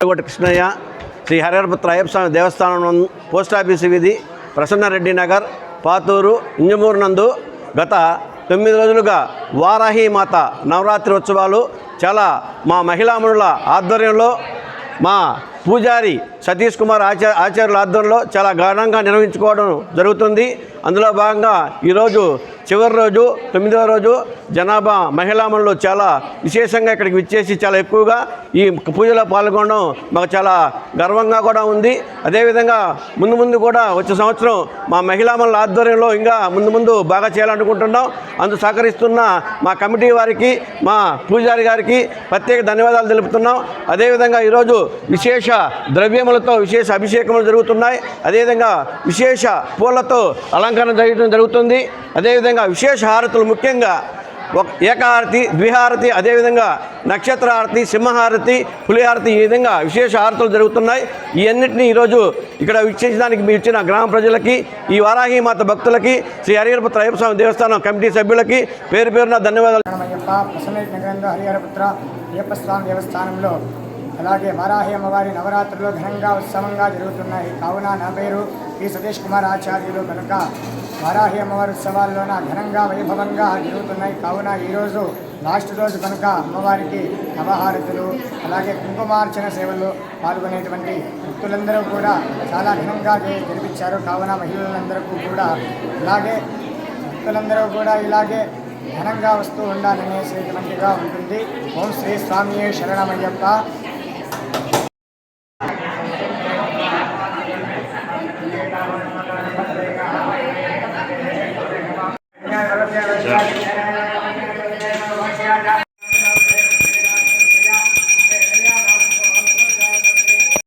కృష్ణయ్య శ్రీ హరిహరపుత్ర అయ్యప్ప స్వామి దేవస్థానం post office వీధి ప్రసన్నారెడ్డి నగర్ పాతూరు ఇంజమూరు నందు గత 9 రోజులుగా వారాహి మాత నవరాత్రి ఉత్సవాలు చాలా మా మహిళామణుల ఆధ్వర్యంలో మా పూజారి సతీష్ కుమార్ ఆచార్యుల ఆధ్వర్యంలో చాలా ఘనంగా నిర్వహించుకోవడం జరుగుతుంది. అందులో భాగంగా ఈరోజు చివరి రోజు 9వ రోజు జనాభా మహిళామణులు చాలా విశేషంగా ఇక్కడికి విచ్చేసి చాలా ఎక్కువగా ఈ పూజలో పాల్గొనడం మాకు చాలా గర్వంగా కూడా ఉంది. అదేవిధంగా ముందు కూడా వచ్చే సంవత్సరం మా మహిళామణుల ఆధ్వర్యంలో ఇంకా ముందు బాగా చేయాలనుకుంటున్నాం. అందుకు సహకరిస్తున్న మా కమిటీ వారికి మా పూజారి గారికి ప్రత్యేక ధన్యవాదాలు తెలుపుతున్నాం. అదేవిధంగా ఈరోజు విశేష ద్రవ్యములతో విశేష అభిషేకములు జరుగుతున్నాయి. అదేవిధంగా విశేష పూలతో అలంకరణ చేయడం జరుగుతుంది. అదేవిధంగా విశేష హారతులు ముఖ్యంగా ఏకహారతి, ద్విహారతి, అదేవిధంగా నక్షత్ర హారతి, సింహహారతి, పులిహారతి, ఈ విధంగా విశేష హారతులు జరుగుతున్నాయి. ఈ అన్నింటినీ ఈరోజు ఇక్కడ విచ్చేసడానికి మీ ఇచ్చిన గ్రామ ప్రజలకి, ఈ వారాహి మాత భక్తులకి, శ్రీ హరిహరపుత్ర అయ్యప్ప స్వామి దేవస్థానం కమిటీ సభ్యులకి పేరున ధన్యవాదాలు. హరిహరపుత్ర అయ్యప్ప స్వామి దేవస్థానంలో అలాగే వారాహి అమ్మవారి నవరాత్రులు ఘనంగా ఉత్సవంగా జరుగుతున్నాయి. కావున నా పేరు పి సతీష్ కుమార్ ఆచార్యులు కనుక వారాహి అమ్మవారి ఉత్సవాల్లోన ఘనంగా వైభవంగా జరుగుతున్నాయి. కావున ఈరోజు లాస్ట్ రోజు కనుక అమ్మవారికి నవహారతులు అలాగే కుంకుమార్చన సేవలు పాల్గొనేటువంటి భక్తులందరూ కూడా చాలా ఘనంగా జరిపించారు. కావున మహిళలందరూ కూడా భక్తులందరూ కూడా ఇలాగే ఘనంగా వస్తూ ఉండాలనేటువంటిగా ఉంటుంది. ఓం శ్రీ స్వామియే శరణమయ్యప్ప.